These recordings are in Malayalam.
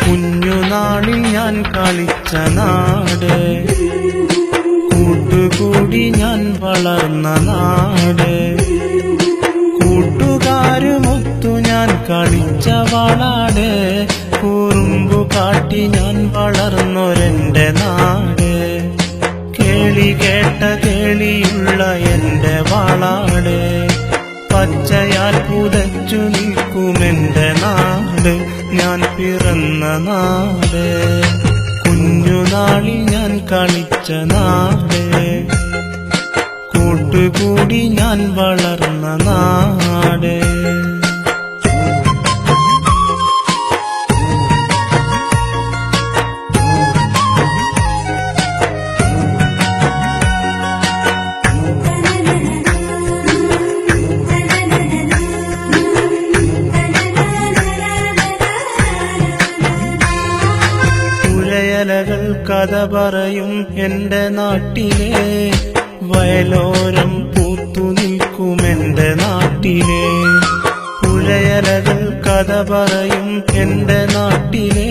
കുഞ്ഞുനാളിൽ ഞാൻ കളിച്ച നാട്, കൂട്ടുകൂടി ഞാൻ വളർന്ന നാട്, കൂട്ടുകാരുമൊത്തു ഞാൻ കളിച്ച വളാട്, കുറുമ്പു കാട്ടി ഞാൻ വളർന്നൊരെന്റെ നാട്, കേളി കേട്ട കേളിയുള്ള എന്റെ വളാട്, പച്ചയാൽ പുതച്ചു നിൽക്കുമെന്റെ നാട്, ഞാൻ പിറന്ന നാട്, കുഞ്ഞുനാളിൽ ഞാൻ കളിച്ച നാട്, കൂട്ടുകൂടി ഞാൻ വളർന്ന നാട്. പുഴയലകൾ കഥ പറയും എന്റെ നാട്ടിലെ, വയലോരം പൂത്തു നിൽക്കുമെന്റെ നാട്ടിലെ, പുഴയലകൾ കഥ പറയും എന്റെ നാട്ടിലെ,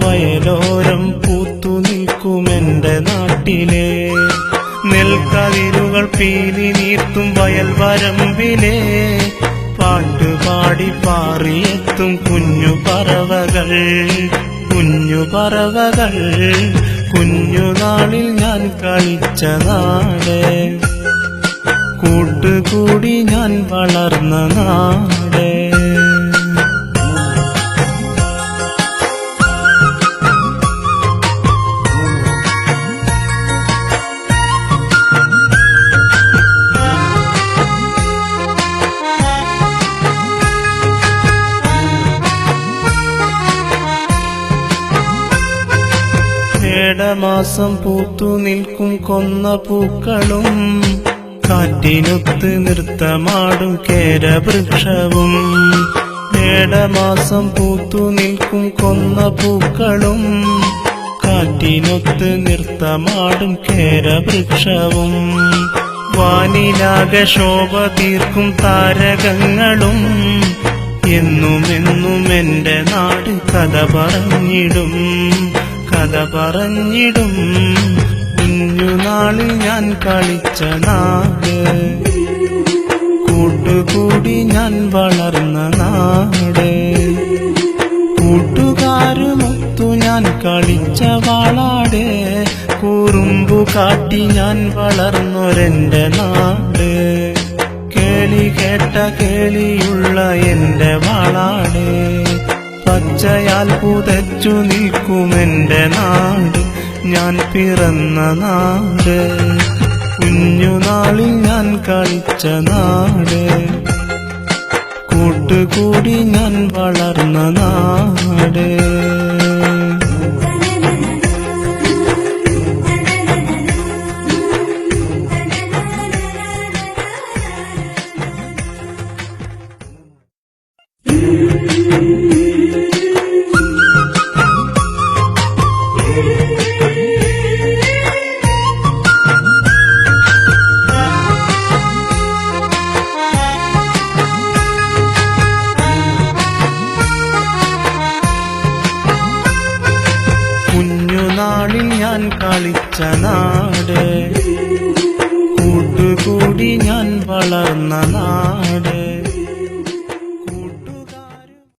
വയലോരം പൂത്തു നിൽക്കുമെന്റെ നാട്ടിലെ, നെൽക്കതിരുകൾ പീലി നീർത്തും വയൽ വരമ്പിലെ, പാട്ടുപാടി പാറിയെത്തും കുഞ്ഞു പറവകൾ, കുഞ്ഞു പറവകൾ, കുഞ്ഞുനാളിൽ ഞാൻ കളിച്ച നാട്, കൂട്ടുകൂടി ഞാൻ വളർന്ന നാട്. മേടമാസം പൂത്തു നിൽക്കും കൊന്ന പൂക്കളും, കാറ്റിനൊത്ത് നൃത്തമാടും കേരവൃക്ഷവും, മേടമാസം പൂത്തു നിൽക്കും കൊന്ന പൂക്കളും, കാറ്റിനൊത്ത് നൃത്തമാടും കേരവൃക്ഷവും, വാനിലാകെ ശോഭ തീർക്കും താരകങ്ങളും, എന്നുമെന്നും എന്റെ നാട് കഥ പറഞ്ഞിടും, കഥ പറഞ്ഞിടും, കുഞ്ഞുനാളിൽ ഞാൻ കളിച്ച നാട്, കൂട്ടുകൂടി ഞാൻ വളർന്ന നാട്, കൂട്ടുകാരുമൊത്തു ഞാൻ കളിച്ച വളാട്, കുറുമ്പു കാട്ടി ഞാൻ വളർന്നൊരെന്റെ നാട്, കേളി കേട്ട കേളിയുള്ള എന്റെ വളാട്, പച്ചയാൽ പുതച്ചു നിൽക്കുമെന്റെ നാട്, ഞാൻ പിറന്ന നാട്, കുഞ്ഞുനാളിൽ ഞാൻ കളിച്ച നാട്, കൂട്ടുകൂടി ഞാൻ വളർന്ന നാട്. കുഞ്ഞുനാളിൽ ഞാൻ കളിച്ച നാട്, കൂട്ടുകൂടി ഞാൻ വളർന്ന നാട്.